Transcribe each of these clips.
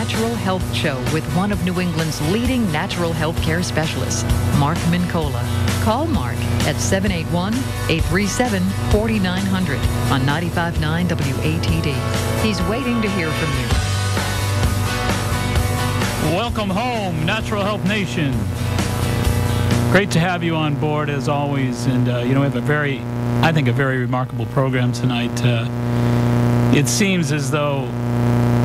Natural Health Show with one of New England's leading natural health care specialists, Mark Mincola. Call Mark at 781-837-4900 on 95.9 WATD. He's waiting to hear from you. Welcome home, Natural Health Nation. Great to have you on board as always, and we have a very remarkable program tonight. It seems as though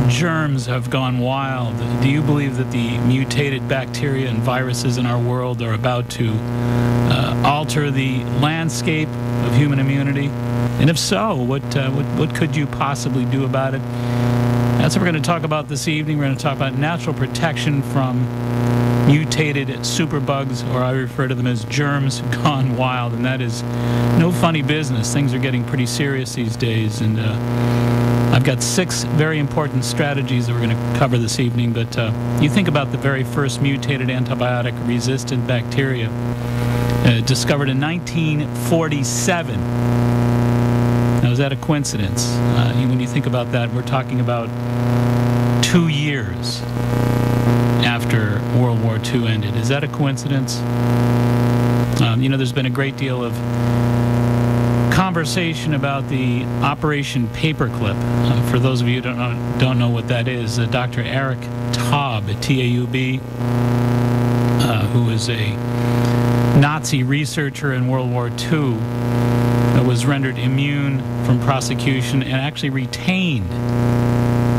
germs have gone wild. Do you believe that the mutated bacteria and viruses in our world are about to alter the landscape of human immunity? And if so, what could you possibly do about it? That's what we're going to talk about this evening. We're going to talk about natural protection from mutated superbugs, or I refer to them as germs gone wild, and that is no funny business. Things are getting pretty serious these days, and I've got 6 very important strategies that we're going to cover this evening. But you think about the very first mutated antibiotic-resistant bacteria discovered in 1947. Now, is that a coincidence? When you think about that, we're talking about 2 years after World War II ended. Is that a coincidence? There's been a great deal of conversation about the Operation Paperclip. For those of you who don't know what that is, Dr. Eric Taub, T-A-U-B, who is a Nazi researcher in World War II, was rendered immune from prosecution and actually retained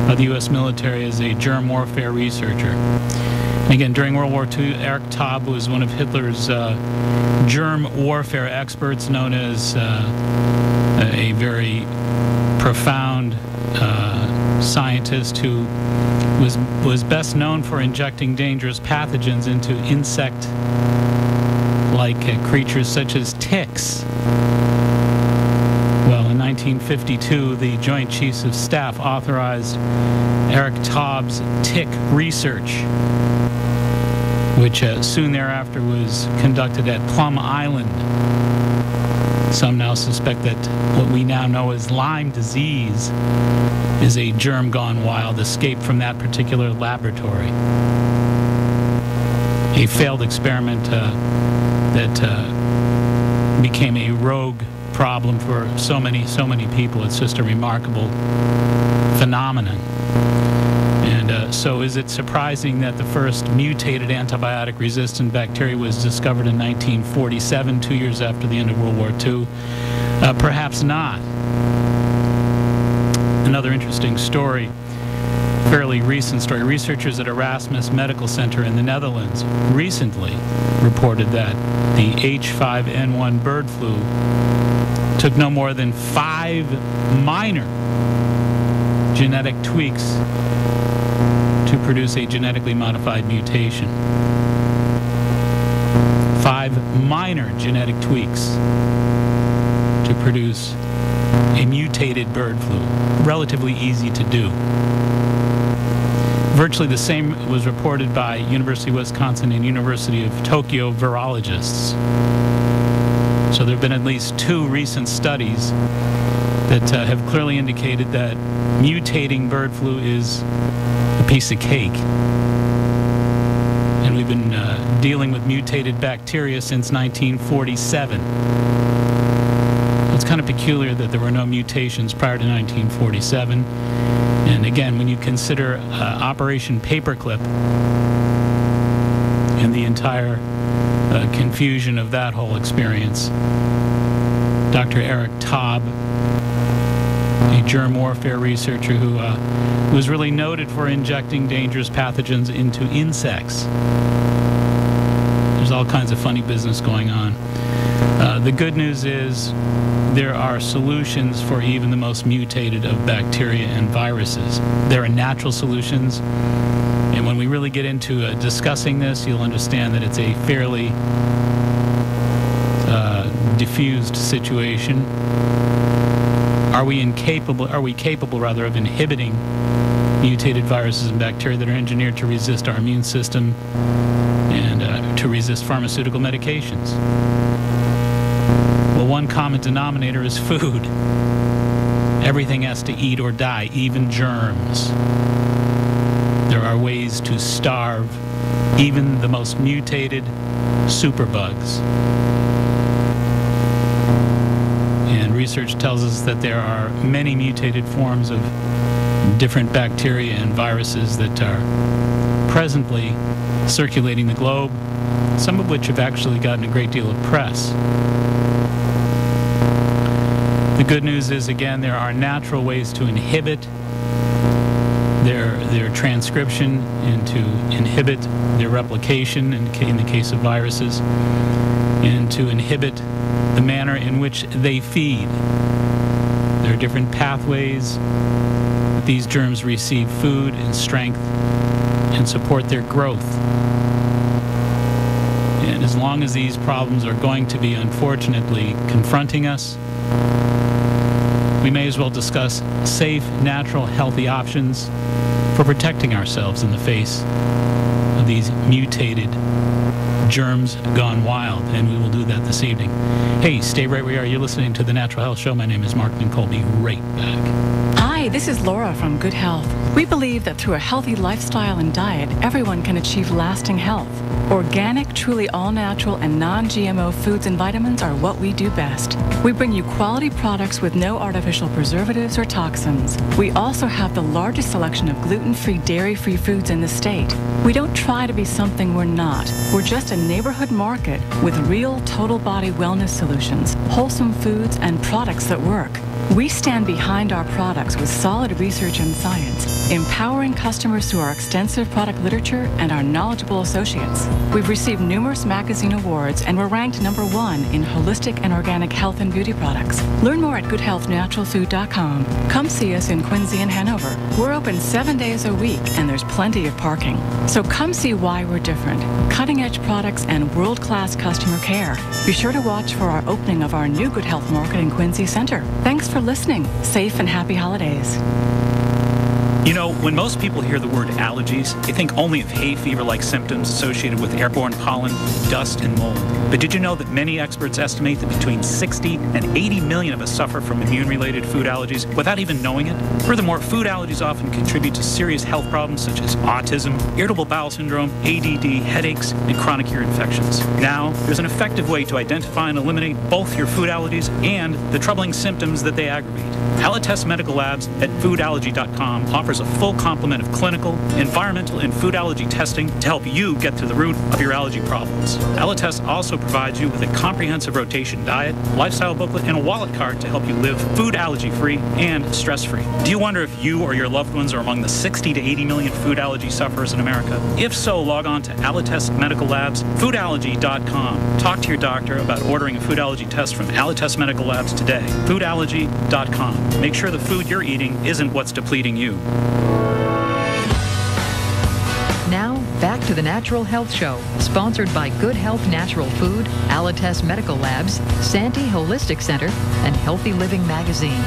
by the U.S. military as a germ warfare researcher. And again, during World War II, Eric Taub was one of Hitler's germ warfare experts, known as a very profound scientist who was best known for injecting dangerous pathogens into insect-like creatures such as ticks. Well, in 1952, the Joint Chiefs of Staff authorized Eric Taub's tick research, which soon thereafter was conducted at Plum Island. Some now suspect that what we now know as Lyme disease is a germ gone wild, escaped from that particular laboratory. A failed experiment that became a rogue problem for so many people. It's just a remarkable phenomenon. And so is it surprising that the first mutated antibiotic-resistant bacteria was discovered in 1947, 2 years after the end of World War II? Perhaps not. Another interesting story, fairly recent story. Researchers at Erasmus Medical Center in the Netherlands recently reported that the H5N1 bird flu took no more than 5 minor genetic tweaks to produce a genetically modified mutation. 5 minor genetic tweaks to produce a mutated bird flu. Relatively easy to do. Virtually the same was reported by University of Wisconsin and University of Tokyo virologists. So there have been at least 2 recent studies that have clearly indicated that mutating bird flu is a piece of cake. And we've been dealing with mutated bacteria since 1947. It's kind of peculiar that there were no mutations prior to 1947. And again, when you consider Operation Paperclip and the entire confusion of that whole experience, Dr. Eric Taub, a germ warfare researcher who was really noted for injecting dangerous pathogens into insects. There's all kinds of funny business going on. The good news is there are solutions for even the most mutated of bacteria and viruses. There are natural solutions, and when we really get into discussing this, you'll understand that it's a fairly diffused situation. Are we capable of inhibiting mutated viruses and bacteria that are engineered to resist our immune system and to resist pharmaceutical medications? Well, one common denominator is food. Everything has to eat or die, even germs. There are ways to starve even the most mutated superbugs. And research tells us that there are many mutated forms of different bacteria and viruses that are presently circulating the globe, some of which have actually gotten a great deal of press. The good news is, again, there are natural ways to inhibit their transcription and to inhibit their replication in the case of viruses, and to inhibit the manner in which they feed. There are different pathways that these germs receive food and strength and support their growth. And as long as these problems are going to be, unfortunately, confronting us, we may as well discuss safe, natural, healthy options for protecting ourselves in the face of these mutated germs gone wild, and we will do that this evening. Hey, stay right where you are. You're listening to The Natural Health Show. My name is Mark Nicole. Be right back. Hi, this is Laura from Good Health. We believe that through a healthy lifestyle and diet, everyone can achieve lasting health. Organic, truly all-natural, and non-GMO foods and vitamins are what we do best. We bring you quality products with no artificial preservatives or toxins. We also have the largest selection of gluten-free, dairy-free foods in the state. We don't try to be something we're not. We're just a neighborhood market with real total body wellness solutions, wholesome foods, and products that work. We stand behind our products with solid research and science, empowering customers through our extensive product literature and our knowledgeable associates. We've received numerous magazine awards and we're ranked #1 in holistic and organic health and beauty products. Learn more at goodhealthnaturalfood.com. Come see us in Quincy and Hanover. We're open 7 days a week and there's plenty of parking. So come see why we're different. Cutting-edge products and world-class customer care. Be sure to watch for our opening of our new Good Health Market in Quincy Center. Thanks for listening. Safe and happy holidays. You know, when most people hear the word allergies, they think only of hay fever-like symptoms associated with airborne pollen, dust, and mold. But did you know that many experts estimate that between 60 and 80 million of us suffer from immune-related food allergies without even knowing it? Furthermore, food allergies often contribute to serious health problems such as autism, irritable bowel syndrome, ADD, headaches, and chronic ear infections. Now, there's an effective way to identify and eliminate both your food allergies and the troubling symptoms that they aggravate. Allotest Medical Labs at foodallergy.com offers a full complement of clinical, environmental, and food allergy testing to help you get to the root of your allergy problems. Allotest also provides you with a comprehensive rotation diet, lifestyle booklet, and a wallet card to help you live food allergy-free and stress-free. Do you wonder if you or your loved ones are among the 60 to 80 million food allergy sufferers in America? If so, log on to Allotest Medical Labs, foodallergy.com. Talk to your doctor about ordering a food allergy test from Allotest Medical Labs today. Foodallergy.com. Make sure the food you're eating isn't what's depleting you. Now, back to the Natural Health Show, sponsored by Good Health Natural Food, Allotest Medical Labs, Santee Holistic Center, and Healthy Living Magazine.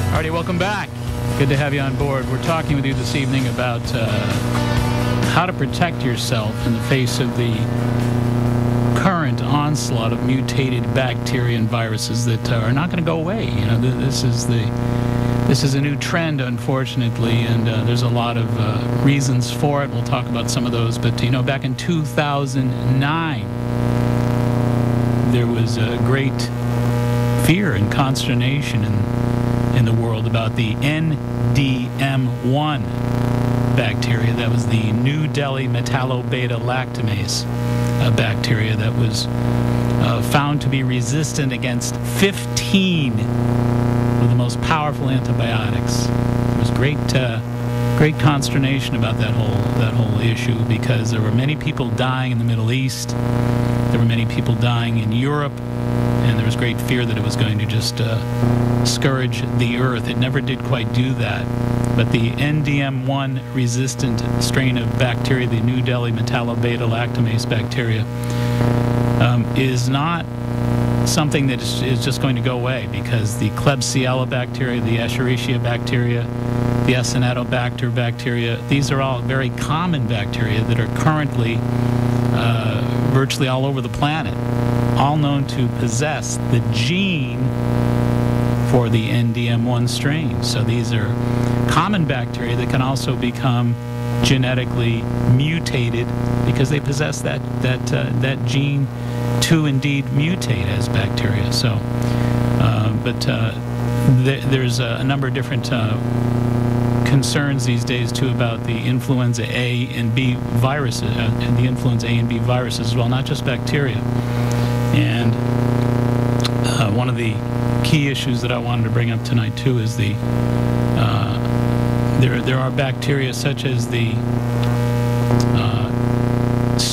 All righty, welcome back. Good to have you on board. We're talking with you this evening about how to protect yourself in the face of the current onslaught of mutated bacteria and viruses that are not going to go away. You know, this is a new trend, unfortunately, and there's a lot of reasons for it. We'll talk about some of those. But, you know, back in 2009, there was a great fear and consternation in the world about the NDM1 bacteria. That was the New Delhi metallo-beta-lactamase bacteria that was found to be resistant against 15 of the most powerful antibiotics. There was great consternation about that whole issue because there were many people dying in the Middle East. There were many people dying in Europe, and there was great fear that it was going to just scourge the earth. It never did quite do that. But the NDM1 resistant strain of bacteria, the New Delhi metallo-beta-lactamase bacteria, is not something that is just going to go away, because the Klebsiella bacteria, the Escherichia bacteria, the Acinetobacter bacteria, these are all very common bacteria that are currently virtually all over the planet, all known to possess the gene for the NDM1 strain. So these are common bacteria that can also become genetically mutated because they possess that gene to indeed mutate as bacteria. So, there's a number of different concerns these days too about the influenza A and B viruses, and the influenza A and B viruses as well, not just bacteria. And one of the key issues that I wanted to bring up tonight too is there are bacteria such as the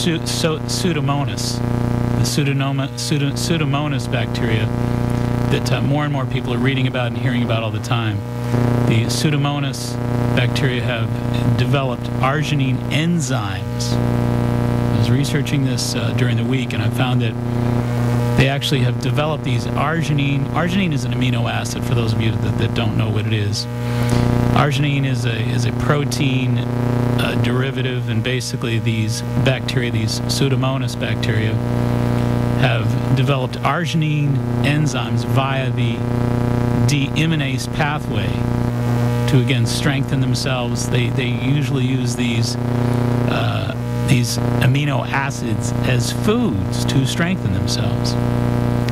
Pseudomonas, the Pseudomonas bacteria that more and more people are reading about and hearing about all the time. The Pseudomonas bacteria have developed arginine enzymes. I was researching this during the week, and I found that they actually have developed these arginine. Arginine is an amino acid, for those of you that don't know what it is. Arginine is a protein derivative, and basically these bacteria, these Pseudomonas bacteria, have developed arginine enzymes via the deaminase pathway to, again, strengthen themselves. They usually use these amino acids as foods to strengthen themselves.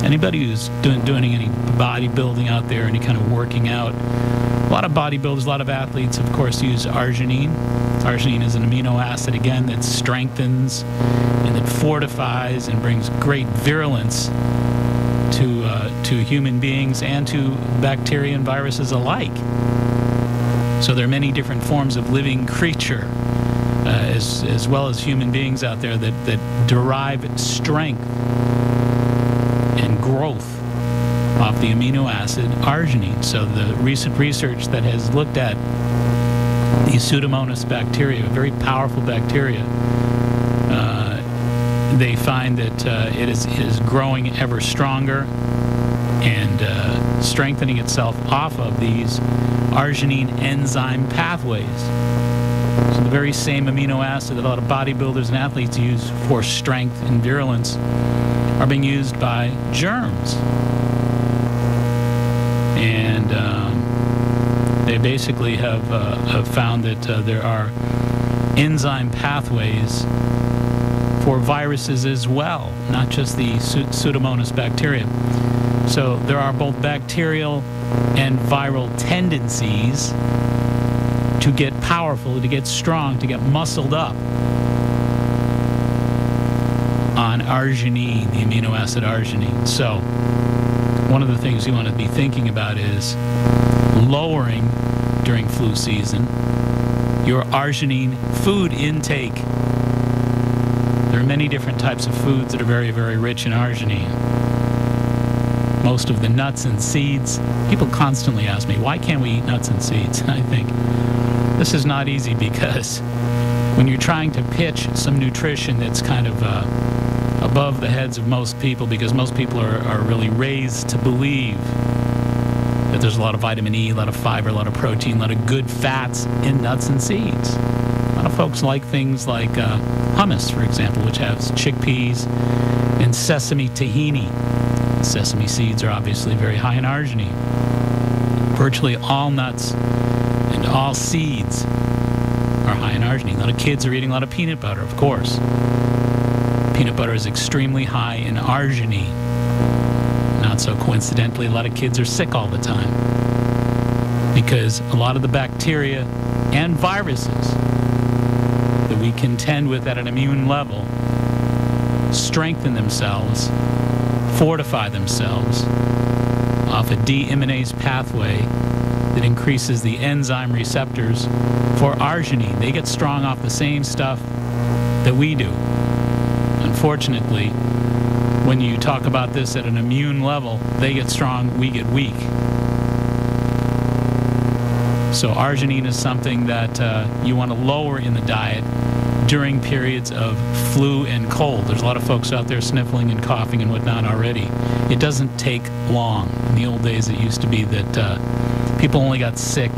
Anybody who's doing any bodybuilding out there, any kind of working out, a lot of bodybuilders, a lot of athletes, of course, use arginine. Arginine is an amino acid, again, that strengthens and that fortifies and brings great virulence to human beings and to bacteria and viruses alike. So there are many different forms of living creature, as well as human beings out there that derive strength and growth off the amino acid arginine. So the recent research that has looked at these Pseudomonas bacteria, very powerful bacteria, they find that it is growing ever stronger and strengthening itself off of these arginine enzyme pathways. So the very same amino acid that a lot of bodybuilders and athletes use for strength and virulence are being used by germs. And they basically have found that there are enzyme pathways for viruses as well, not just the Pseudomonas bacteria. So there are both bacterial and viral tendencies to get powerful, to get strong, to get muscled up on arginine, the amino acid arginine. So one of the things you want to be thinking about is lowering, during flu season, your arginine food intake. There are many different types of foods that are very, very rich in arginine. Most of the nuts and seeds. People constantly ask me, why can't we eat nuts and seeds? And I think this is not easy, because when you're trying to pitch some nutrition that's kind of above the heads of most people, because most people are really raised to believe that there's a lot of vitamin E, a lot of fiber, a lot of protein, a lot of good fats in nuts and seeds. A lot of folks like things like hummus, for example, which has chickpeas and sesame tahini. Sesame seeds are obviously very high in arginine. Virtually all nuts and all seeds are high in arginine. A lot of kids are eating a lot of peanut butter, of course. Peanut butter is extremely high in arginine. Not so coincidentally, a lot of kids are sick all the time because a lot of the bacteria and viruses that we contend with at an immune level strengthen themselves, fortify themselves off a deaminase pathway that increases the enzyme receptors for arginine. They get strong off the same stuff that we do. Unfortunately, when you talk about this at an immune level, they get strong, we get weak. So arginine is something that you want to lower in the diet during periods of flu and cold. There's a lot of folks out there sniffling and coughing and whatnot already. It doesn't take long. In the old days, it used to be that people only got sick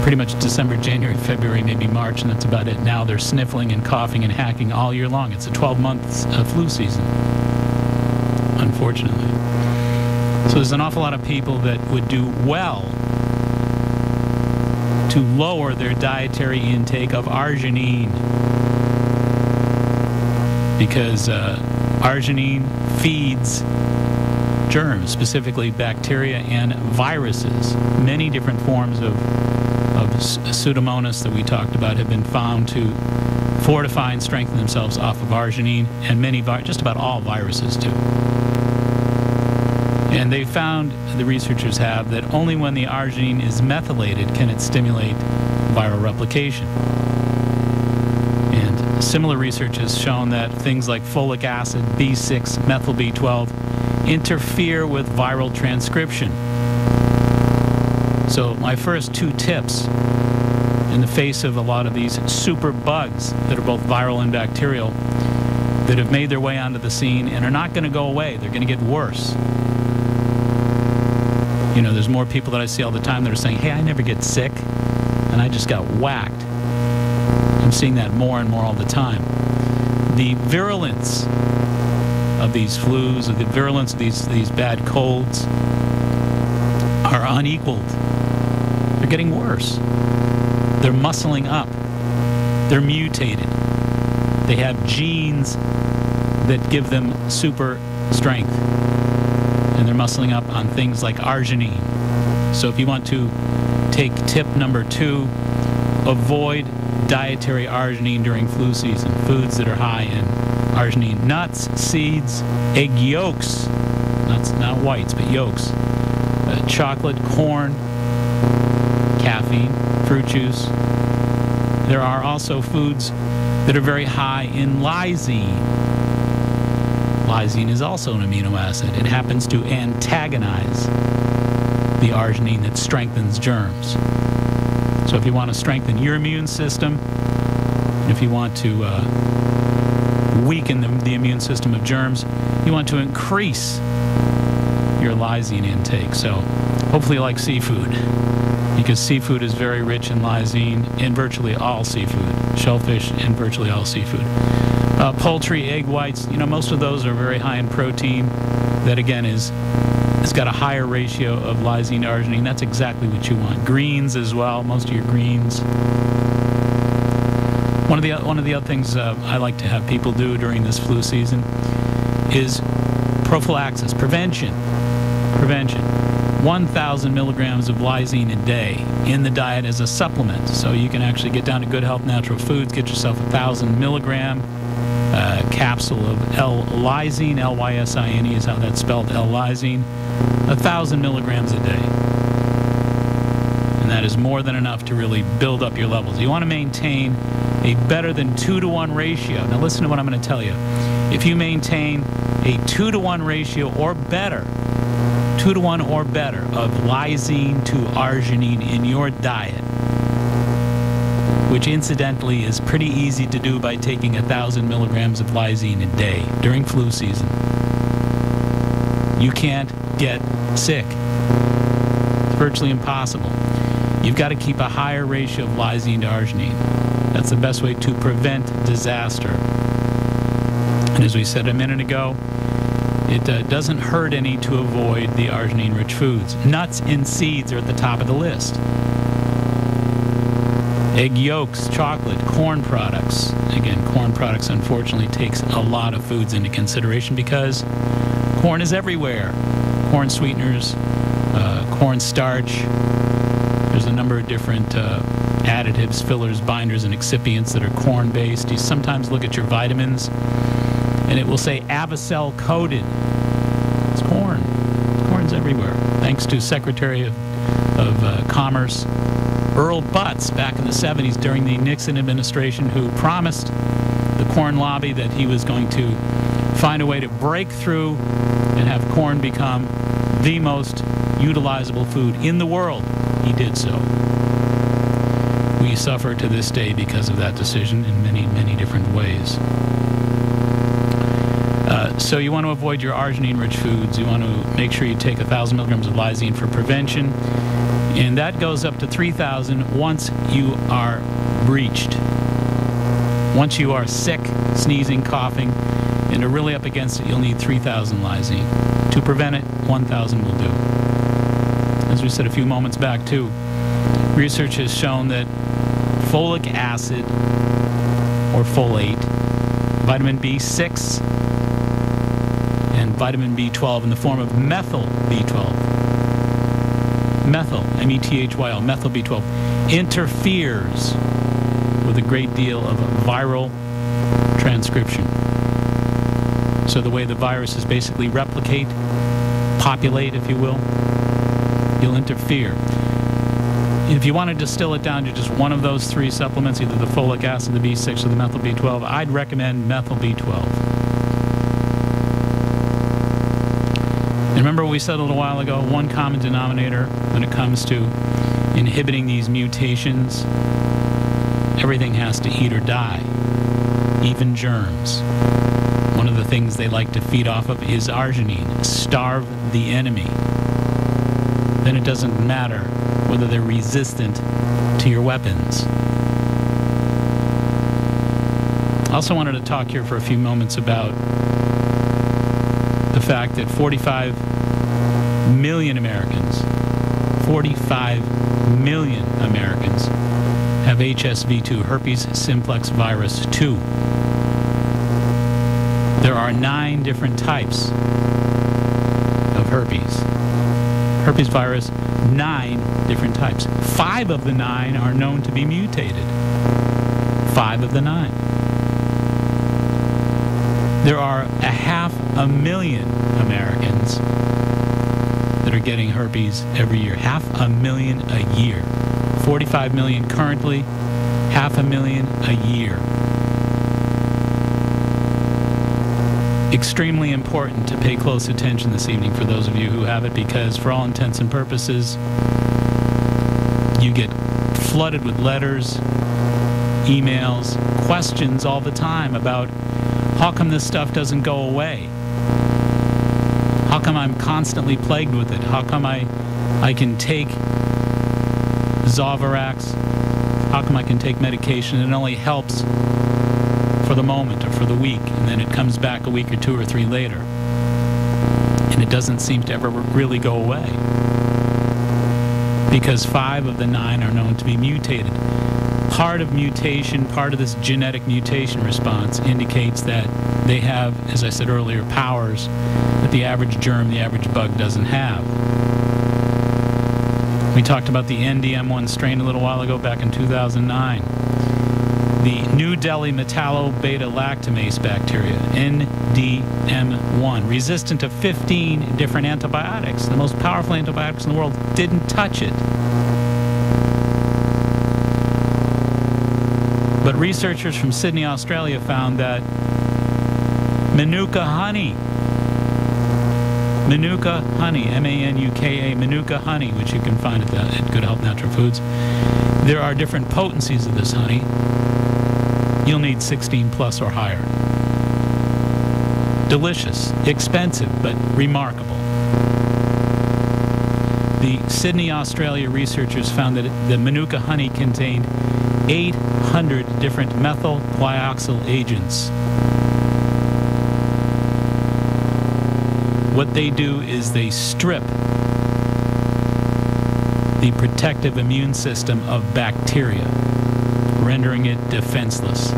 pretty much December, January, February, maybe March, and that's about it. Now they're sniffling and coughing and hacking all year long. It's a 12-month flu season, unfortunately. So there's an awful lot of people that would do well to lower their dietary intake of arginine, because arginine feeds germs, specifically bacteria and viruses. Many different forms of Pseudomonas that we talked about have been found to fortify and strengthen themselves off of arginine, and just about all viruses too. And they found, the researchers have, that only when the arginine is methylated can it stimulate viral replication. And similar research has shown that things like folic acid, B6, methyl B12 interfere with viral transcription. So my first two tips in the face of a lot of these superbugs that are both viral and bacterial that have made their way onto the scene and are not going to go away. They're going to get worse. You know, there's more people that I see all the time that are saying, hey, I never get sick, and I just got whacked. I'm seeing that more and more all the time. The virulence of these flus, or the virulence of these bad colds are unequaled. They're getting worse. They're muscling up. They're mutated. They have genes that give them super strength. And they're muscling up on things like arginine. So if you want to take tip number 2, avoid dietary arginine during flu season. Foods that are high in arginine. Nuts, seeds, egg yolks. Nuts, not whites, but yolks. Chocolate, corn, caffeine, fruit juice. There are also foods that are very high in lysine. Lysine is also an amino acid. It happens to antagonize the arginine that strengthens germs. So if you want to strengthen your immune system, and if you want to weaken the immune system of germs, you want to increase your lysine intake. So hopefully you like seafood, because seafood is very rich in lysine in virtually all seafood. Shellfish and virtually all seafood. Poultry, egg whites, you know, most of those are very high in protein. That again it's got a higher ratio of lysine to arginine. That's exactly what you want. Greens as well, most of your greens. One of the other things I like to have people do during this flu season is prophylaxis, prevention. 1,000 milligrams of lysine a day in the diet as a supplement. So you can actually get down to Good Health Natural Foods, get yourself 1,000 milligram capsule of L-lysine. L-Y-S-I-N-E is how that's spelled, L-lysine. 1,000 milligrams a day. And that is more than enough to really build up your levels. You want to maintain a better than 2-to-1 ratio. Now listen to what I'm going to tell you. If you maintain a 2-to-1 ratio or better, 2-to-1 or better of lysine to arginine in your diet, which incidentally is pretty easy to do by taking 1,000 milligrams of lysine a day during flu season, you can't get sick. It's virtually impossible. You've got to keep a higher ratio of lysine to arginine. That's the best way to prevent disaster. And as we said a minute ago, it doesn't hurt any to avoid the arginine-rich foods. Nuts and seeds are at the top of the list. Egg yolks, chocolate, corn products. Again, corn products unfortunately takes a lot of foods into consideration because corn is everywhere. Corn sweeteners, corn starch. There's a number of different additives, fillers, binders, and excipients that are corn-based. You sometimes look at your vitamins, and it will say Avicel coated. It's corn. Corn's everywhere. Thanks to Secretary of Commerce Earl Butz back in the 70s during the Nixon administration, who promised the corn lobby that he was going to find a way to break through and have corn become the most utilizable food in the world. He did so. We suffer to this day because of that decision in many, many different ways. So you want to avoid your arginine-rich foods. You want to make sure you take 1,000 milligrams of lysine for prevention. And that goes up to 3,000 once you are breached. Once you are sick, sneezing, coughing, and are really up against it, you'll need 3,000 lysine. To prevent it, 1,000 will do. as we said a few moments back too, research has shown that folic acid, or folate, vitamin B6, and vitamin B12 in the form of methyl B12. Methyl, M-E-T-H-Y-L, methyl B12, interferes with a great deal of viral transcription. So the way the viruses basically replicate, populate, if you will, you'll interfere. If you want to distill it down to just one of those three supplements, either the folic acid, the B6, or the methyl B12, I'd recommend methyl B12. And remember what we said a little while ago, one common denominator when it comes to inhibiting these mutations, everything has to eat or die, even germs. One of the things they like to feed off of is arginine. Starve the enemy. Then it doesn't matter whether they're resistant to your weapons. I also wanted to talk here for a few moments about the fact that 45 million Americans, 45 million Americans have HSV2, herpes simplex virus 2. There are 9 different types of herpes. Herpes virus, 9 different types. 5 of the 9 are known to be mutated. 5 of the 9. There are 500,000 Americans that are getting herpes every year. 500,000 a year. 45 million currently, 500,000 a year. Extremely important to pay close attention this evening for those of you who have it, because for all intents and purposes, you get flooded with letters, emails, questions all the time about how come this stuff doesn't go away? How come I'm constantly plagued with it? How come I can take Zovirax? How come I can take medication and it only helps for the moment or for the week, and then it comes back a week or 2 or 3 later, and it doesn't seem to ever really go away? Because 5 of the 9 are known to be mutated. Part of mutation, part of this genetic mutation response indicates that they have, as I said earlier, powers that the average germ, the average bug doesn't have. We talked about the NDM1 strain a little while ago, back in 2009. The New Delhi metallo-beta-lactamase bacteria, NDM1, resistant to 15 different antibiotics. The most powerful antibiotics in the world didn't touch it. But researchers from Sydney, Australia found that Manuka honey, M-A-N-U-K-A, Manuka honey, which you can find at Good Health Natural Foods, there are different potencies of this honey. You'll need 16 plus or higher. Delicious, expensive, but remarkable. The Sydney, Australia researchers found that the Manuka honey contained 800 different methyl glyoxyl agents. What they do is they strip the protective immune system of bacteria, rendering it defenseless.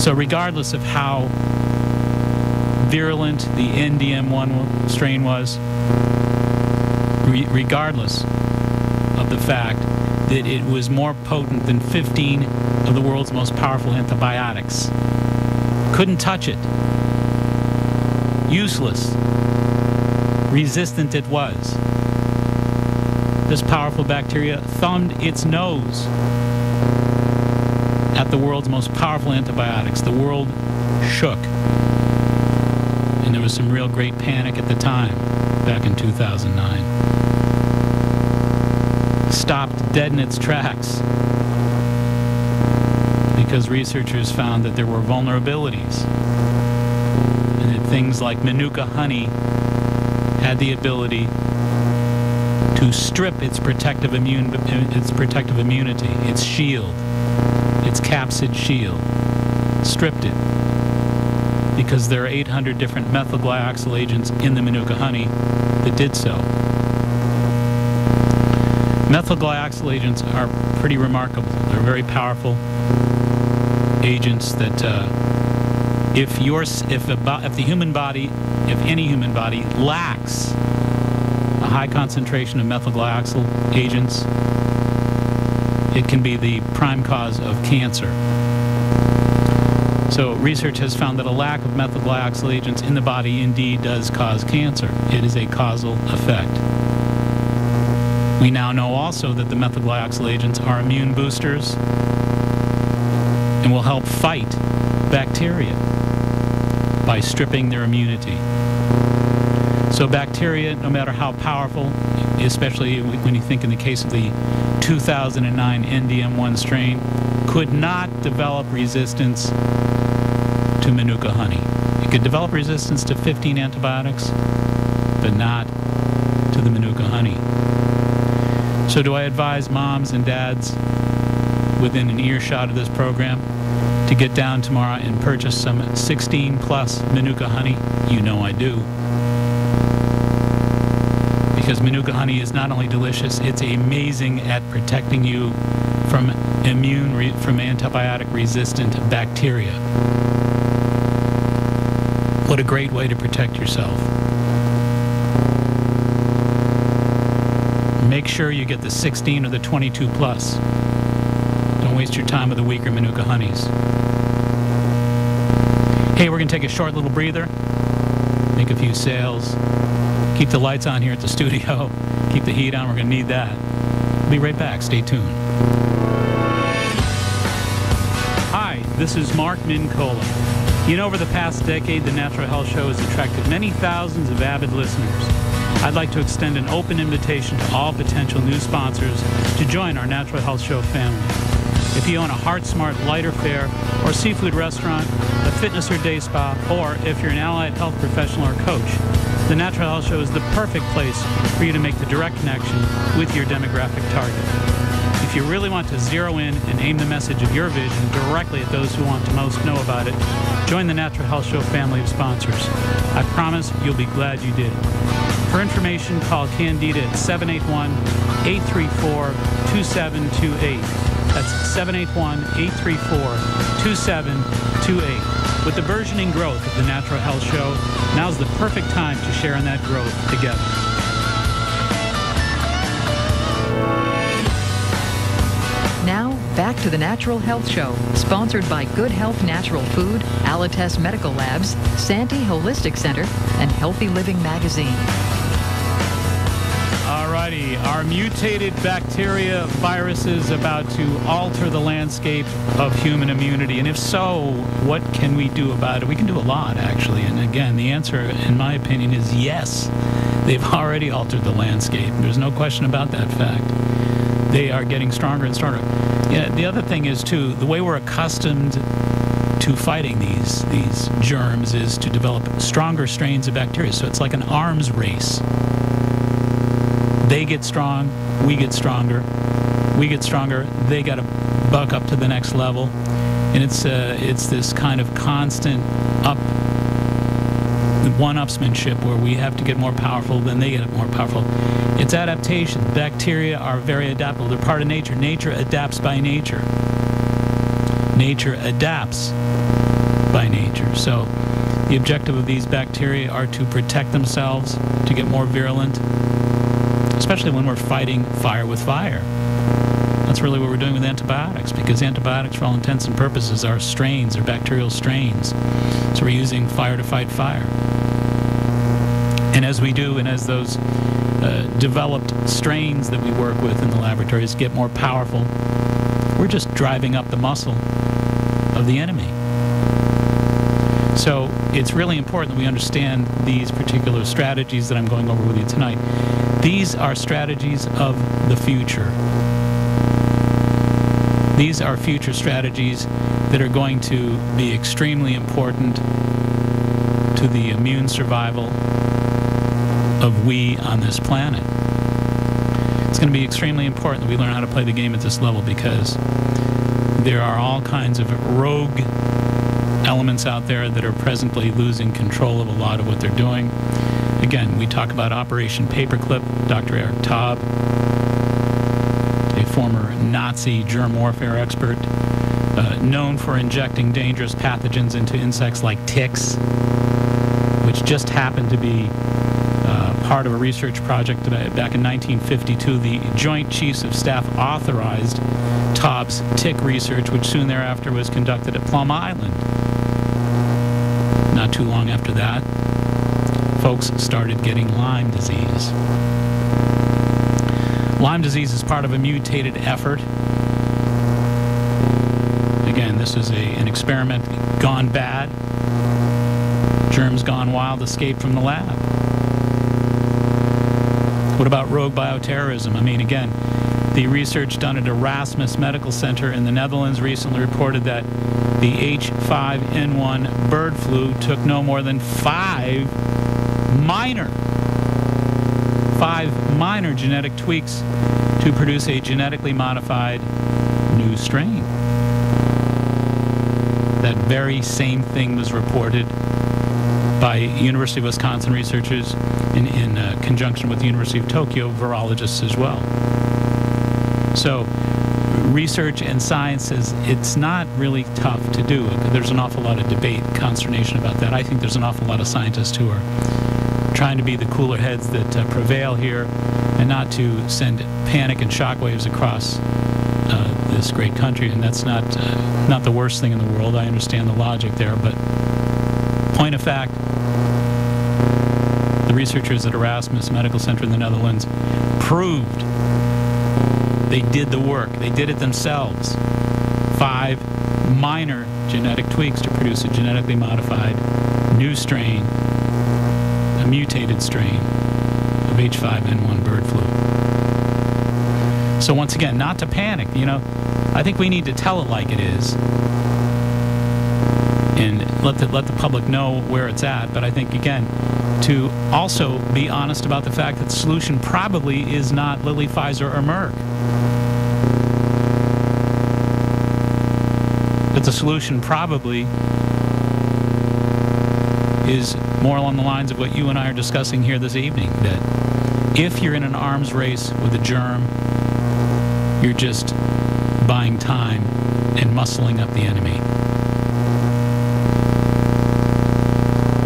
So regardless of how virulent the NDM1 strain was, regardless of the fact that it was more potent than 15 of the world's most powerful antibiotics, couldn't touch it. Useless. Resistant it was. This powerful bacteria thumbed its nose at the world's most powerful antibiotics. The world shook. And there was some real great panic at the time, back in 2009. Stopped dead in its tracks because researchers found that there were vulnerabilities, and that things like Manuka honey had the ability to strip its protective immunity, its shield, its capsid shield, stripped it, because there are 800 different methyl glyoxyl agents in the Manuka honey that did so. Methyl-glyoxyl agents are pretty remarkable. They're very powerful agents that if the human body, if any human body lacks a high concentration of methyl-glyoxyl agents, it can be the prime cause of cancer. So research has found that a lack of methyl-glyoxyl agents in the body indeed does cause cancer. It is a causal effect. We now know also that the methyl-glyoxyl agents are immune boosters and will help fight bacteria by stripping their immunity. So bacteria, no matter how powerful, especially when you think in the case of the 2009 NDM1 strain, could not develop resistance to Manuka honey. It could develop resistance to 15 antibiotics, but not to the Manuka honey. So do I advise moms and dads within an earshot of this program to get down tomorrow and purchase some 16 plus Manuka honey? You know I do. Because Manuka honey is not only delicious, it's amazing at protecting you from antibiotic resistant bacteria. What a great way to protect yourself. Make sure you get the 16 or the 22 plus. Don't waste your time with the weaker Manuka honeys. Hey, we're going to take a short little breather, make a few sales, keep the lights on here at the studio, keep the heat on. We're going to need that. We'll be right back. Stay tuned. Hi, this is Mark Mincola. You know, over the past decade, the Natural Health Show has attracted many thousands of avid listeners. I'd like to extend an open invitation to all potential new sponsors to join our Natural Health Show family. If you own a Heart Smart lighter fare or seafood restaurant, a fitness or day spa, or if you're an allied health professional or coach, the Natural Health Show is the perfect place for you to make the direct connection with your demographic target. If you really want to zero in and aim the message of your vision directly at those who want to most know about it, join the Natural Health Show family of sponsors. I promise you'll be glad you did. For information, call Candida at 781-834-2728. That's 781-834-2728. With the burgeoning growth of the Natural Health Show, now's the perfect time to share in that growth together. Now, back to the Natural Health Show, sponsored by Good Health Natural Food, Alites Medical Labs, Santee Holistic Center, and Healthy Living Magazine. Alrighty, are mutated bacteria viruses about to alter the landscape of human immunity? And if so, what can we do about it? We can do a lot, actually. And again, the answer, in my opinion, is yes. They've already altered the landscape. There's no question about that fact. They are getting stronger and stronger. Yeah, the other thing is, too, the way we're accustomed to fighting these germs is to develop stronger strains of bacteria. So it's like an arms race. They get strong, we get stronger. We get stronger, they got to buck up to the next level. And it's this kind of constant one-upsmanship where we have to get more powerful, then they get more powerful. It's adaptation. Bacteria are very adaptable. They're part of nature. Nature adapts by nature. Nature adapts by nature. So the objective of these bacteria are to protect themselves, to get more virulent, especially when we're fighting fire with fire. That's really what we're doing with antibiotics, because antibiotics, for all intents and purposes, are strains, are bacterial strains. So we're using fire to fight fire. And as we do, and as those developed strains that we work with in the laboratories get more powerful, we're just driving up the muscle of the enemy. So it's really important that we understand these particular strategies that I'm going over with you tonight. These are strategies of the future. These are future strategies that are going to be extremely important to the immune survival of we on this planet. It's going to be extremely important that we learn how to play the game at this level, because there are all kinds of rogue elements out there that are presently losing control of a lot of what they're doing. Again, we talk about Operation Paperclip, Dr. Eric Taub. former Nazi germ warfare expert, known for injecting dangerous pathogens into insects like ticks, which just happened to be part of a research project that back in 1952, the Joint Chiefs of Staff authorized Taub's tick research, which soon thereafter was conducted at Plum Island. Not too long after that, folks started getting Lyme disease. Lyme disease is part of a mutated effort. Again, this is an experiment gone bad. Germs gone wild, escaped from the lab. What about rogue bioterrorism? I mean, again, the research done at Erasmus Medical Center in the Netherlands recently reported that the H5N1 bird flu took no more than five minor genetic tweaks to produce a genetically modified new strain. That very same thing was reported by University of Wisconsin researchers in conjunction with the University of Tokyo virologists as well. So research and science says it's not really tough to do. There's an awful lot of debate, consternation about that. I think there's an awful lot of scientists who are trying to be the cooler heads that prevail here and not to send panic and shockwaves across this great country. And that's not the worst thing in the world. I understand the logic there, but point of fact, the researchers at Erasmus Medical Center in the Netherlands proved they did the work. They did it themselves. 5 minor genetic tweaks to produce a genetically modified new strain, a mutated strain of H5N1 bird flu. So once again, not to panic, I think we need to tell it like it is and let the public know where it's at. But I think, again, to also be honest about the fact that the solution probably is not Lilly, Pfizer, or Merck. But the solution probably is more along the lines of what you and I are discussing here this evening, that if you're in an arms race with a germ, you're just buying time and muscling up the enemy.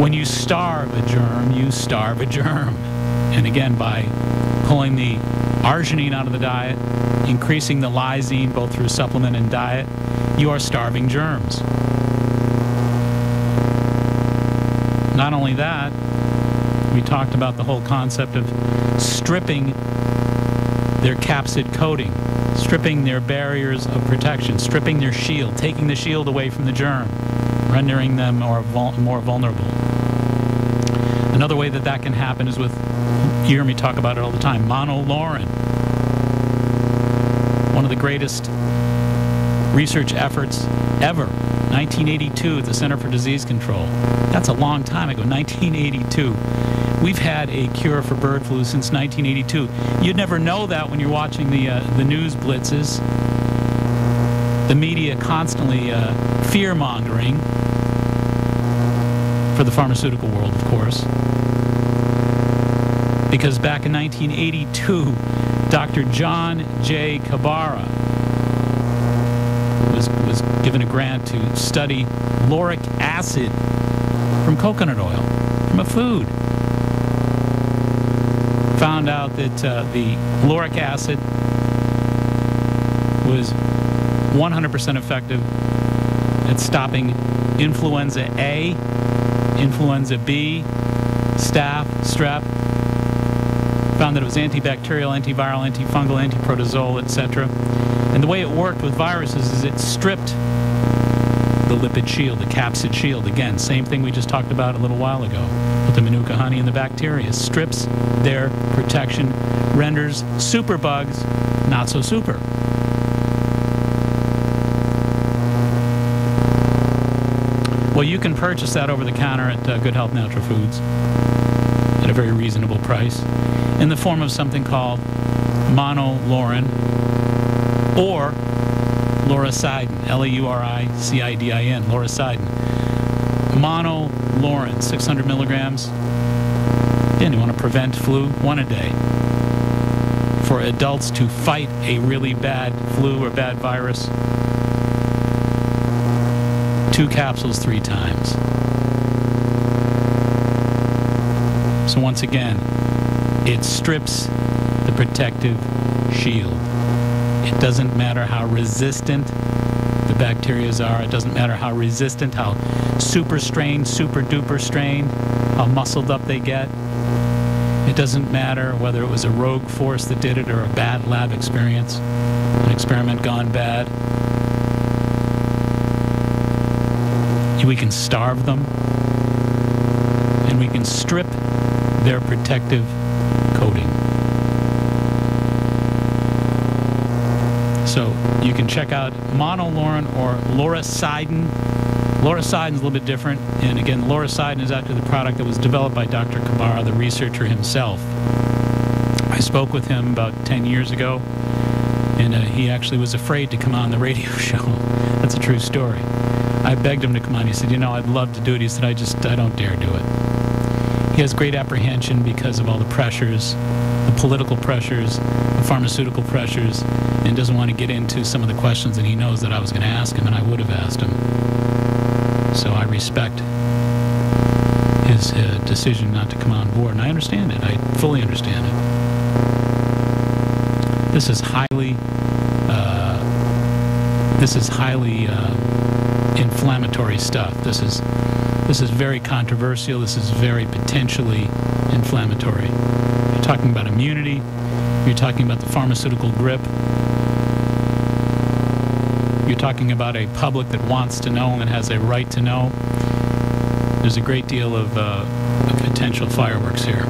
When you starve a germ, you starve a germ. And again, by pulling the arginine out of the diet, increasing the lysine both through supplement and diet, you are starving germs. Not only that, we talked about the whole concept of stripping their capsid coating, stripping their barriers of protection, stripping their shield, taking the shield away from the germ, rendering them more vulnerable. Another way that can happen is with, you hear me talk about it all the time, monolaurin. One of the greatest research efforts ever, 1982 at the Center for Disease Control. That's a long time ago, 1982. We've had a cure for bird flu since 1982. You'd never know that when you're watching the news blitzes. The media constantly fear-mongering for the pharmaceutical world, of course. Because back in 1982, Dr. John J. Cabarra was given a grant to study lauric acid from coconut oil, from a food. Found out that the lauric acid was 100% effective at stopping influenza A, influenza B, staph, strep. Found that it was antibacterial, antiviral, antifungal, antiprotozoal, etc. And the way it worked with viruses is it stripped the lipid shield, the capsid shield. Again, same thing we just talked about a little while ago with the Manuka honey and the bacteria. Strips their protection, renders superbugs not so super. Well, you can purchase that over the counter at Good Health Natural Foods at a very reasonable price in the form of something called monolaurin or lauricidin, L-A-U-R-I-C-I-D-I-N, lauricidin. Monolaurin, 600 milligrams. Again, you want to prevent flu, 1 a day. for adults to fight a really bad flu or bad virus. 2 capsules 3 times. So once again, it strips the protective shield. It doesn't matter how resistant the bacteria are. It doesn't matter how resistant, how super strained, super duper strained, how muscled up they get. It doesn't matter whether it was a rogue force that did it or a bad lab experience, an experiment gone bad. We can starve them, and we can strip their protective coating. So you can check out monolaurin or lauricidin. Lauricidin is a little bit different, and again, lauricidin is actually the product that was developed by Dr. Kabara, the researcher himself. I spoke with him about 10 years ago, and he actually was afraid to come on the radio show. That's a true story. I begged him to come on. He said, I'd love to do it. He said, I don't dare do it. He has great apprehension because of all the pressures, the political pressures, the pharmaceutical pressures, and doesn't want to get into some of the questions that he knows that I was going to ask him, and I would have asked him. So I respect his decision not to come on board, and I understand it. I fully understand it. This is highly inflammatory stuff. This is very controversial. This is very potentially inflammatory. You're talking about immunity. You're talking about the pharmaceutical grip. You're talking about a public that wants to know and has a right to know. There's a great deal of potential fireworks here.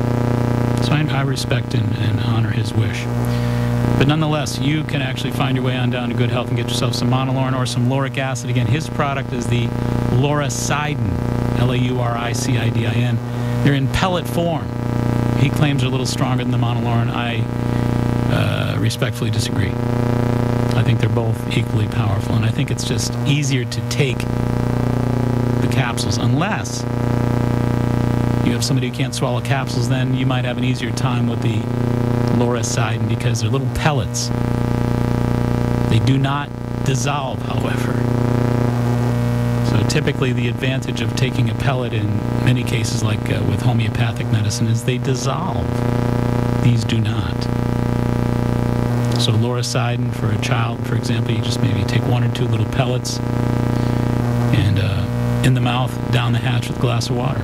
So I respect and honor his wish. But nonetheless, you can actually find your way on down to Good Health and get yourself some monolaurin or some lauric acid. Again, his product is the lauricidin, Lauricidin. They're in pellet form. He claims they're a little stronger than the monolaurin. I respectfully disagree. I think they're both equally powerful, and I think it's just easier to take the capsules. Unless you have somebody who can't swallow capsules, then you might have an easier time with the lauricidin because they're little pellets. They do not dissolve, however. So typically the advantage of taking a pellet in many cases, like with homeopathic medicine, is they dissolve. These do not. So lauricidin for a child, for example, you just maybe take 1 or 2 little pellets and in the mouth, down the hatch with a glass of water.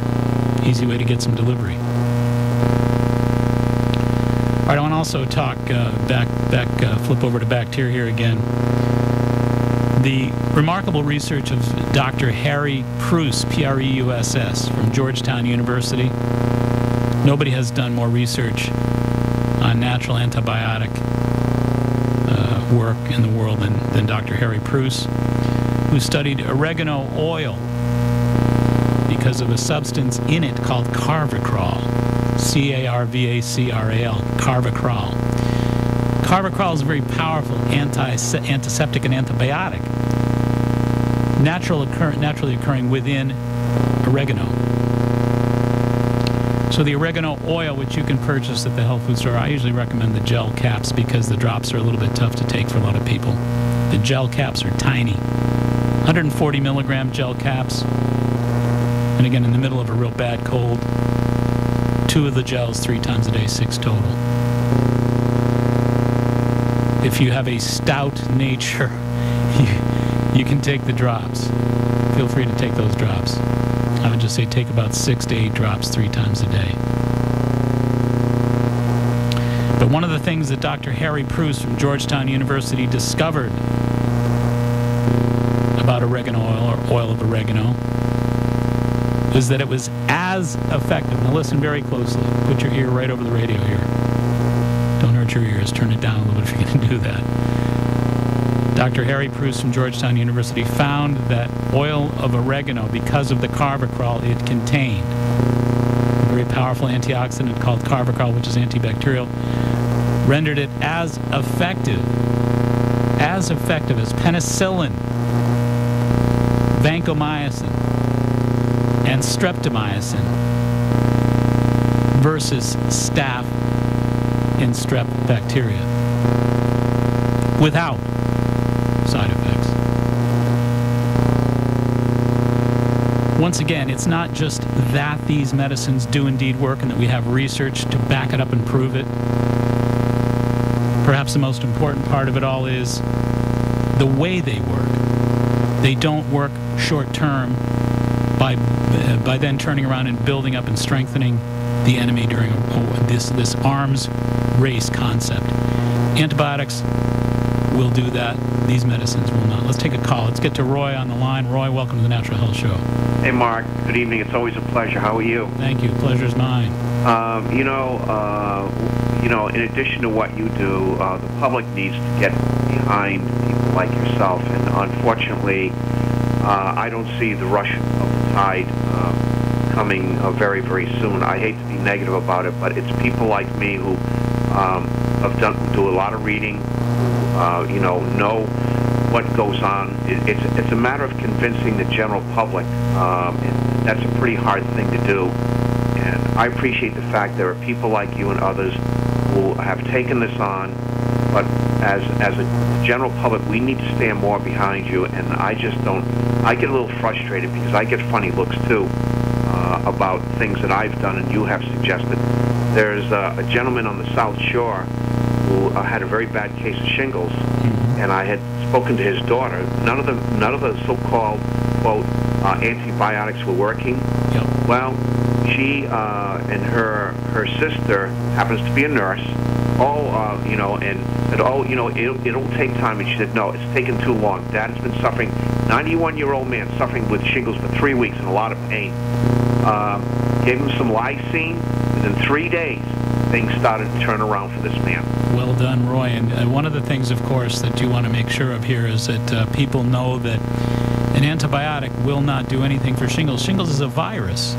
Easy way to get some delivery. All right, I want to also talk flip over to bacteria here again. The remarkable research of Dr. Harry Preuss, P-R-E-U-S-S, from Georgetown University. Nobody has done more research on natural antibiotic work in the world than Dr. Harry Preuss, who studied oregano oil because of a substance in it called carvacrol. C-A-R-V-A-C-R-A-L, carvacrol. Carvacrol is a very powerful antiseptic and antibiotic, naturally occurring within oregano. So the oregano oil, which you can purchase at the health food store, I usually recommend the gel caps because the drops are a little bit tough to take for a lot of people. The gel caps are tiny, 140 milligram gel caps. And again, in the middle of a real bad cold, 2 of the gels 3 times a day, 6 total. If you have a stout nature, you can take the drops. Feel free to take those drops. I would just say take about 6 to 8 drops 3 times a day. But one of the things that Dr. Harry Preuss from Georgetown University discovered about oregano oil, or oil of oregano, is that it was as effective. Now listen very closely. Put your ear right over the radio here. Don't hurt your ears. Turn it down a little bit if you're going to do that. Dr. Harry Preuss from Georgetown University found that oil of oregano, because of the carvacrol it contained, a very powerful antioxidant called carvacrol, which is antibacterial, rendered it as effective as penicillin, vancomycin, and streptomycin versus staph in strep bacteria without side effects. Once again, it's not just that these medicines do indeed work and that we have research to back it up and prove it. Perhaps the most important part of it all is the way they work. They don't work short-term by then turning around and building up and strengthening the enemy during this arms race concept. Antibiotics will do that. These medicines will not. Let's take a call. Let's get to Roy on the line. Roy, welcome to the Natural Health Show. Hey, Mark. Good evening. It's always a pleasure. How are you? Thank you. Pleasure's mine. In addition to what you do, the public needs to get behind people like yourself. And unfortunately, I don't see the rush of the tide coming very, very soon. I hate to be negative about it, but it's people like me who do a lot of reading, who know what goes on. It's a matter of convincing the general public, and that's a pretty hard thing to do. And I appreciate the fact there are people like you and others who have taken this on, but as a general public, we need to stand more behind you, and I just don't. I get a little frustrated because I get funny looks, too, about things that I've done and you have suggested. There's a gentleman on the South Shore who had a very bad case of shingles, and I had spoken to his daughter. None of the so-called, quote, antibiotics were working. Yep. Well, she and her sister happens to be a nurse. And said, it'll take time. And she said, no, it's taken too long. Dad has been suffering, 91-year-old man suffering with shingles for 3 weeks in a lot of pain. Gave him some lysine. Within 3 days, things started to turn around for this man. Well done, Roy. And one of the things, of course, that you want to make sure of here is that people know that an antibiotic will not do anything for shingles. Shingles is a virus,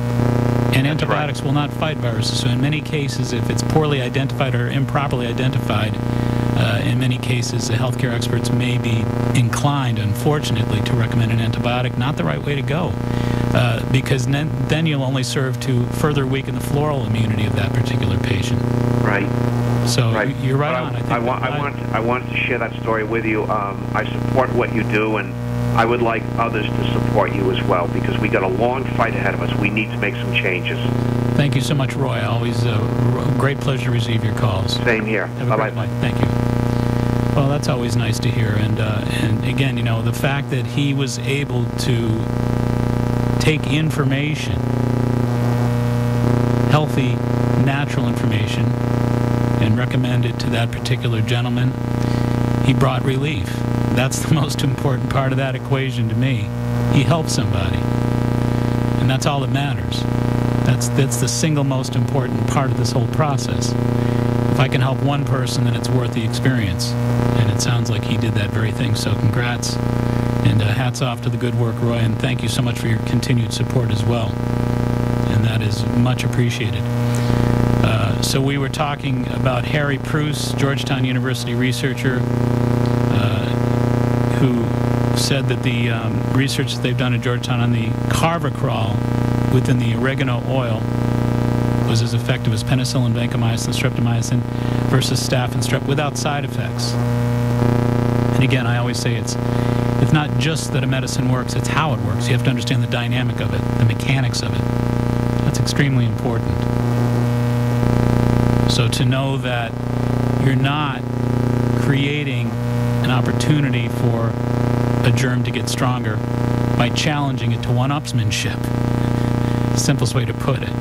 and antibiotics will not fight viruses. So in many cases, if it's poorly identified or improperly identified, in many cases, the healthcare experts may be inclined, unfortunately, to recommend an antibiotic. Not the right way to go, because then you'll only serve to further weaken the floral immunity of that particular patient. Right. So right. You're right but on. I wanted to share that story with you. I support what you do, and I would like others to support you as well, because we got a long fight ahead of us. We need to make some changes. Thank you so much, Roy. Always a great pleasure to receive your calls. Same here. Bye-bye. Thank you. Well, that's always nice to hear. And again, the fact that he was able to take information, healthy, natural information, and recommend it to that particular gentleman, he brought relief. That's the most important part of that equation to me. He helped somebody. And that's all that matters. That's the single most important part of this whole process. If I can help one person, then it's worth the experience. And it sounds like he did that very thing. So congrats. And hats off to the good work, Roy. And thank you so much for your continued support as well. And that is much appreciated. So we were talking about Harry Preuss, Georgetown University researcher, who said that the research that they've done at Georgetown on the carvacrol within the oregano oil was as effective as penicillin, vancomycin, streptomycin versus staph and strep without side effects. And again, I always say it's not just that a medicine works, it's how it works. You have to understand the dynamic of it, the mechanics of it. That's extremely important. So to know that you're not creating an opportunity for a germ to get stronger by challenging it to one-upsmanship. Simplest way to put it.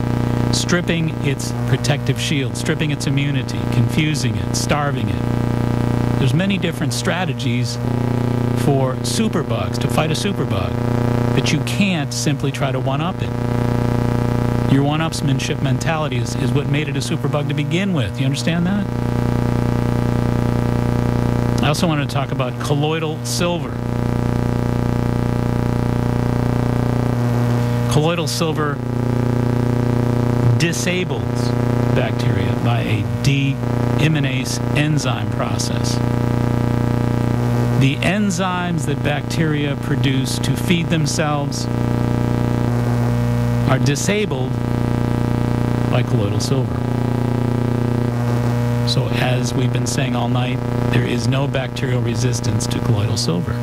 Stripping its protective shield, stripping its immunity, confusing it, starving it. There's many different strategies for superbugs, to fight a superbug, but you can't simply try to one-up it. Your one-upsmanship mentality is what made it a superbug to begin with. You understand that? I also wanted to talk about colloidal silver. Colloidal silver disables bacteria by a deaminase enzyme process. The enzymes that bacteria produce to feed themselves are disabled by colloidal silver. So as we've been saying all night, there is no bacterial resistance to colloidal silver.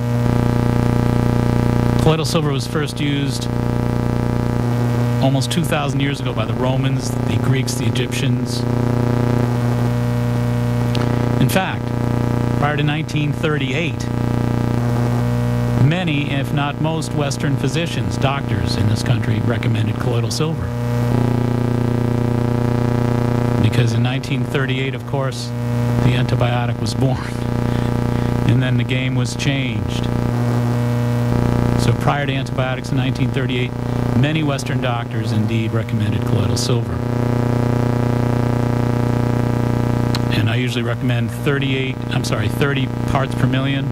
Colloidal silver was first used almost 2,000 years ago by the Romans, the Greeks, the Egyptians. In fact, prior to 1938, many, if not most, Western physicians, doctors in this country, recommended colloidal silver. Because in 1938, of course, the antibiotic was born. And then the game was changed. So prior to antibiotics in 1938, many Western doctors indeed recommended colloidal silver. And I usually recommend 30 parts per million.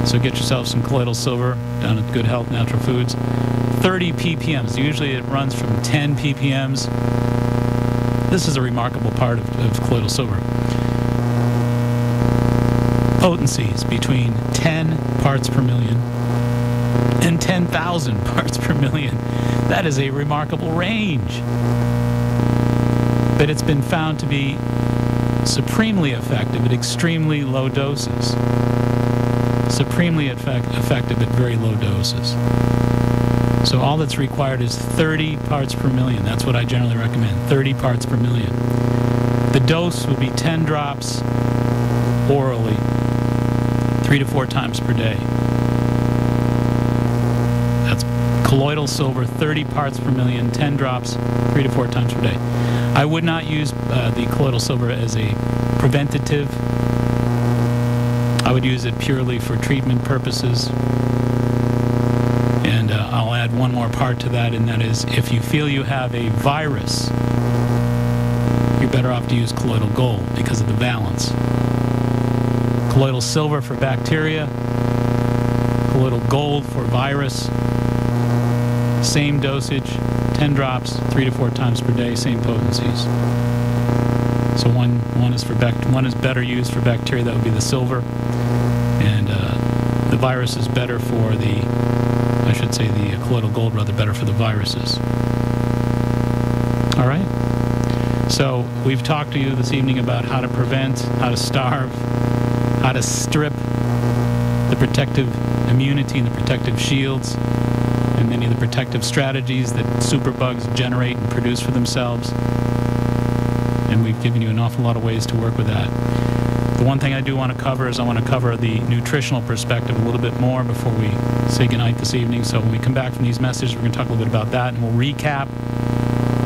So get yourself some colloidal silver down at Good Health Natural Foods. 30 ppms. Usually it runs from 10 ppms. This is a remarkable part of colloidal silver. Potencies between 10 parts per million and 10,000 parts per million. That is a remarkable range. But it's been found to be supremely effective at extremely low doses. Supremely effective at very low doses. So all that's required is 30 parts per million. That's what I generally recommend, 30 parts per million. The dose would be 10 drops orally, 3 to 4 times per day. That's colloidal silver, 30 parts per million, 10 drops, 3 to 4 times per day. I would not use the colloidal silver as a preventative. I would use it purely for treatment purposes. And I'll add one more part to that, and that is if you feel you have a virus, you're better off to use colloidal gold because of the valence. Colloidal silver for bacteria, colloidal gold for virus, same dosage, 10 drops, 3 to 4 times per day, same potencies. So one is better used for bacteria, that would be the silver, and the virus is better for the colloidal gold rather better for the viruses. All right. So we've talked to you this evening about how to prevent, how to starve, how to strip the protective immunity and the protective shields and many of the protective strategies that superbugs generate and produce for themselves. And we've given you an awful lot of ways to work with that. The one thing I do want to cover is I want to cover the nutritional perspective a little bit more before we say goodnight this evening. So when we come back from these messages, we're going to talk a little bit about that, and we'll recap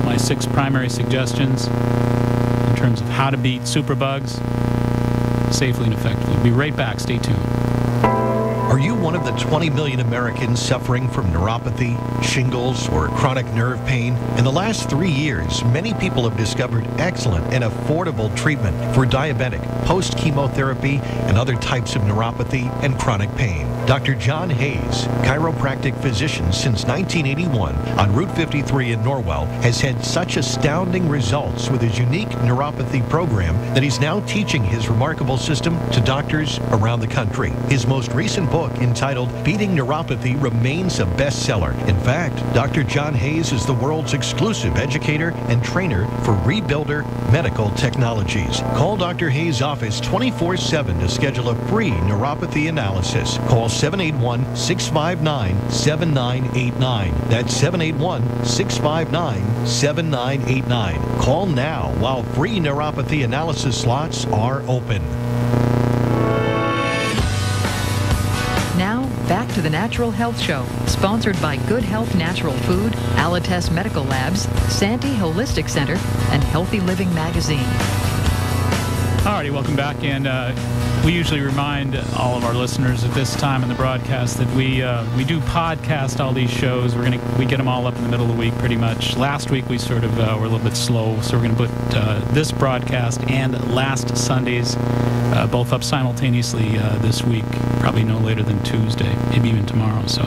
my 6 primary suggestions in terms of how to beat superbugs safely and effectively. We'll be right back. Stay tuned. Are you one of the 20 million Americans suffering from neuropathy, shingles, or chronic nerve pain? In the last 3 years, many people have discovered excellent and affordable treatment for diabetic, post-chemotherapy, and other types of neuropathy and chronic pain. Dr. John Hayes, chiropractic physician since 1981 on Route 53 in Norwell, has had such astounding results with his unique neuropathy program that he's now teaching his remarkable system to doctors around the country. His most recent book, entitled Beating Neuropathy, remains a bestseller. In fact, Dr. John Hayes is the world's exclusive educator and trainer for Rebuilder Medical Technologies. Call Dr. Hayes' office 24/7 to schedule a free neuropathy analysis. Call 781-659-7989. That's 781-659-7989. Call now while free neuropathy analysis slots are open. Now, back to the Natural Health Show, sponsored by Good Health Natural Food, Alites Medical Labs, Santee Holistic Center, and Healthy Living Magazine. Alrighty, welcome back, and we usually remind all of our listeners at this time in the broadcast that we do podcast all these shows. We get them all up in the middle of the week pretty much. Last week we sort of were a little bit slow, so we're going to put this broadcast and last Sunday's both up simultaneously this week, probably no later than Tuesday, maybe even tomorrow. So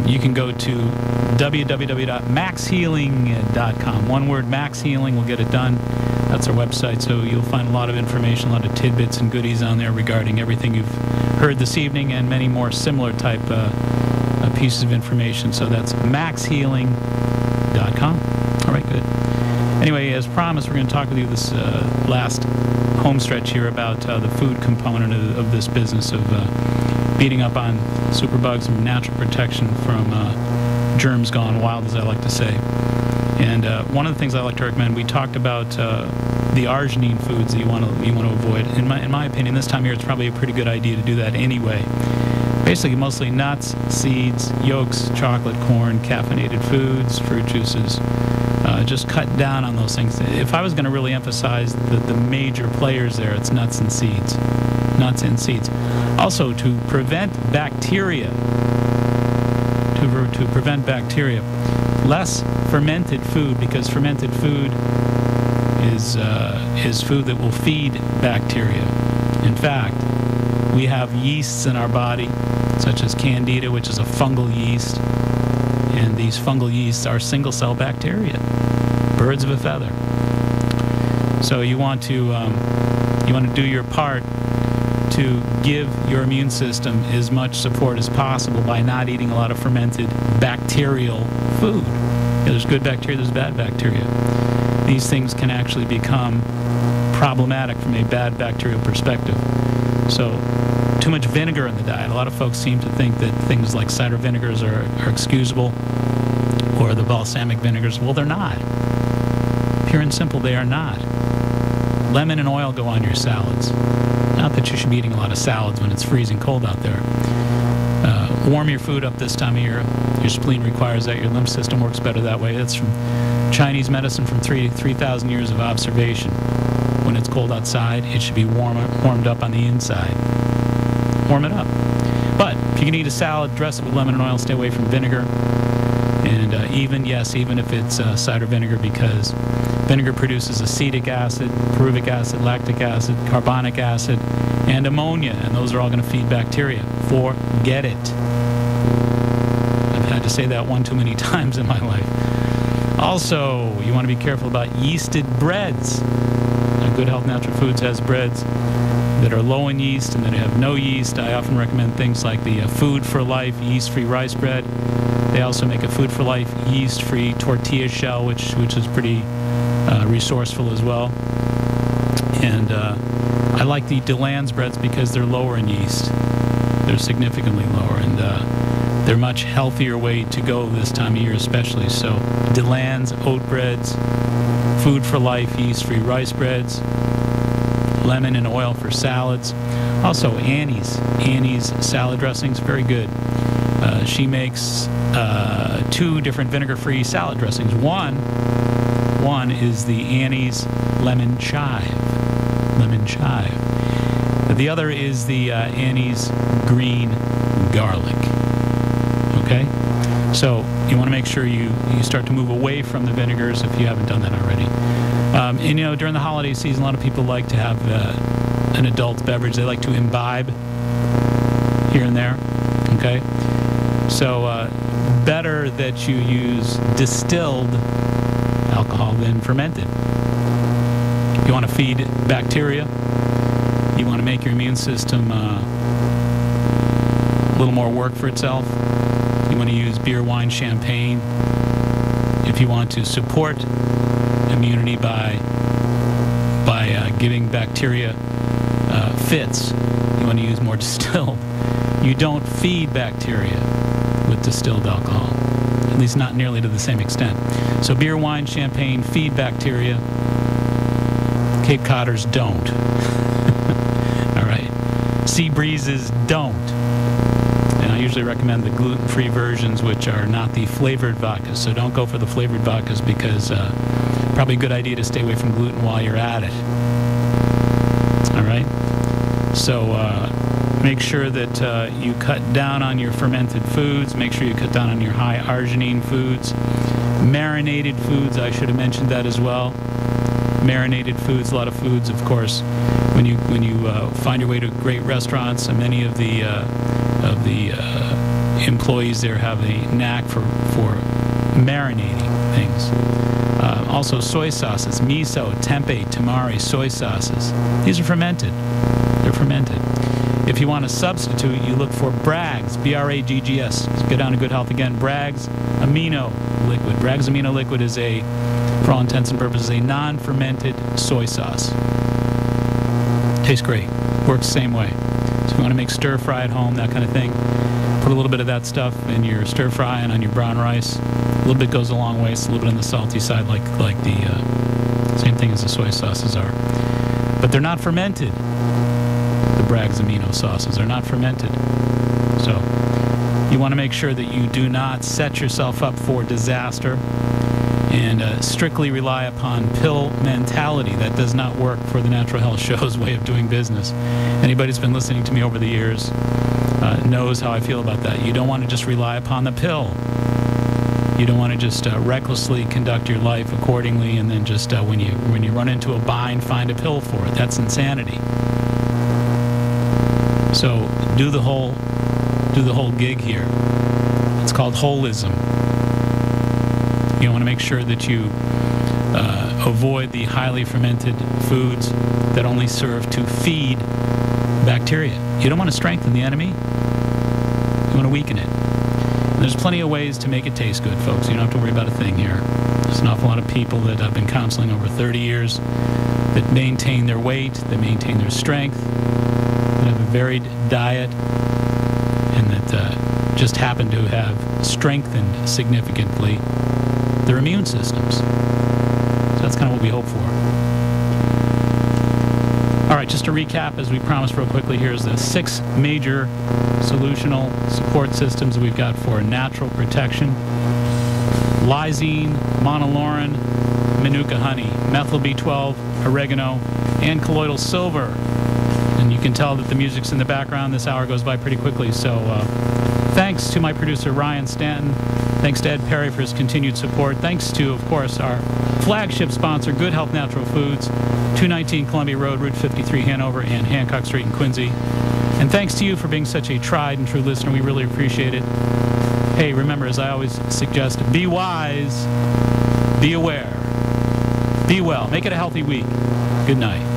you can go to www.maxhealing.com. One word, Max Healing, will get it done. That's our website, so you'll find a lot of information, a lot of tidbits and goodies on there regarding everything you've heard this evening and many more similar type pieces of information. So that's maxhealing.com. All right, good. Anyway, as promised, we're going to talk with you this last home stretch here about the food component of this business of beating up on superbugs and natural protection from germs gone wild, as I like to say. And one of the things I like to recommend, we talked about the arginine foods that you want to avoid. In my opinion, this time of year it's probably a pretty good idea to do that anyway. Basically, mostly nuts, seeds, yolks, chocolate, corn, caffeinated foods, fruit juices. Just cut down on those things. If I was going to really emphasize the major players there, it's nuts and seeds. Nuts and seeds. Also, to prevent bacteria. To prevent bacteria. Less fermented food, because fermented food is food that will feed bacteria. In fact, we have yeasts in our body, such as Candida, which is a fungal yeast, and these fungal yeasts are single-cell bacteria, birds of a feather. So you want to do your part to give your immune system as much support as possible by not eating a lot of fermented bacterial food. There's good bacteria, there's bad bacteria. These things can actually become problematic from a bad bacterial perspective. So, too much vinegar in the diet. A lot of folks seem to think that things like cider vinegars are excusable, or the balsamic vinegars. Well, they're not. Pure and simple, they are not. Lemon and oil go on your salads. Not that you should be eating a lot of salads when it's freezing cold out there. Warm your food up this time of year. Your spleen requires that. Your lymph system works better that way. That's from Chinese medicine from 3,000 years of observation. When it's cold outside, it should be warmed up on the inside. Warm it up. But if you can eat a salad, dress it with lemon and oil. Stay away from vinegar. And even if it's cider vinegar, because vinegar produces acetic acid, pyruvic acid, lactic acid, carbonic acid, and ammonia, and those are all going to feed bacteria. Forget it. I've had to say that one too many times in my life. Also, you want to be careful about yeasted breads. Now, Good Health Natural Foods has breads that are low in yeast and that have no yeast. I often recommend things like the Food for Life yeast-free rice bread. They also make a Food for Life yeast-free tortilla shell, which is pretty resourceful as well. And I like the DeLan's breads because they're lower in yeast. They're significantly lower, and they're a much healthier way to go this time of year especially. So DeLan's oat breads, Food for Life yeast-free rice breads, lemon and oil for salads. Also Annie's salad dressings, very good. She makes 2 different vinegar-free salad dressings. One is the Annie's lemon chive. The other is the Annie's green garlic. Okay? So you want to make sure you start to move away from the vinegars if you haven't done that already. And during the holiday season, a lot of people like to have an adult beverage. They like to imbibe here and there. Okay? So better that you use distilled alcohol than fermented. You want to feed bacteria. You want to make your immune system a little more work for itself. You want to use beer, wine, champagne. If you want to support immunity by giving bacteria fits, you want to use more distilled. You don't feed bacteria with distilled alcohol, at least not nearly to the same extent. So beer, wine, champagne feed bacteria. Cape Codders don't. All right. Sea breezes don't. And I usually recommend the gluten-free versions, which are not the flavored vodkas. So don't go for the flavored vodkas because probably a good idea to stay away from gluten while you're at it. All right. So make sure that you cut down on your fermented foods. Make sure you cut down on your high arginine foods. Marinated foods, I should have mentioned that as well. Marinated foods, a lot of foods, of course. When you find your way to great restaurants, and many of the employees there have a knack for marinating things. Also, soy sauces, miso, tempeh, tamari, soy sauces. These are fermented. They're fermented. If you want a substitute, you look for Bragg's, B-R-A-G-G-S. Go down to Good Health again. Bragg's Amino Liquid. Bragg's Amino Liquid is for all intents and purposes, a non-fermented soy sauce. Tastes great. Works the same way. So if you want to make stir fry at home, that kind of thing, put a little bit of that stuff in your stir fry and on your brown rice. A little bit goes a long way. It's a little bit on the salty side, like the same thing as the soy sauces are. But they're not fermented. The Bragg's amino sauces are not fermented. So you want to make sure that you do not set yourself up for disaster and strictly rely upon pill mentality. That does not work for the Natural Health Show's way of doing business. Anybody who's been listening to me over the years knows how I feel about that. You don't want to just rely upon the pill. You don't want to just recklessly conduct your life accordingly and then just when you run into a bind, find a pill for it. That's insanity. So do the whole gig here. It's called holism. You want to make sure that you avoid the highly fermented foods that only serve to feed bacteria. You don't want to strengthen the enemy. You want to weaken it. And there's plenty of ways to make it taste good, folks. You don't have to worry about a thing here. There's an awful lot of people that I've been counseling over 30 years that maintain their weight, that maintain their strength, that have a varied diet, and that just happen to have strengthened significantly their immune systems. So that's kind of what we hope for. All right, just to recap, as we promised real quickly, here's the 6 major solutional support systems that we've got for natural protection. Lysine, monolaurin, manuka honey, methyl B12, oregano, and colloidal silver. And you can tell that the music's in the background. This hour goes by pretty quickly. So thanks to my producer, Ryan Stanton. Thanks to Ed Perry for his continued support. Thanks to, of course, our flagship sponsor, Good Health Natural Foods, 219 Columbia Road, Route 53, Hanover, and Hancock Street in Quincy. And thanks to you for being such a tried and true listener. We really appreciate it. Hey, remember, as I always suggest, be wise, be aware, be well. Make it a healthy week. Good night.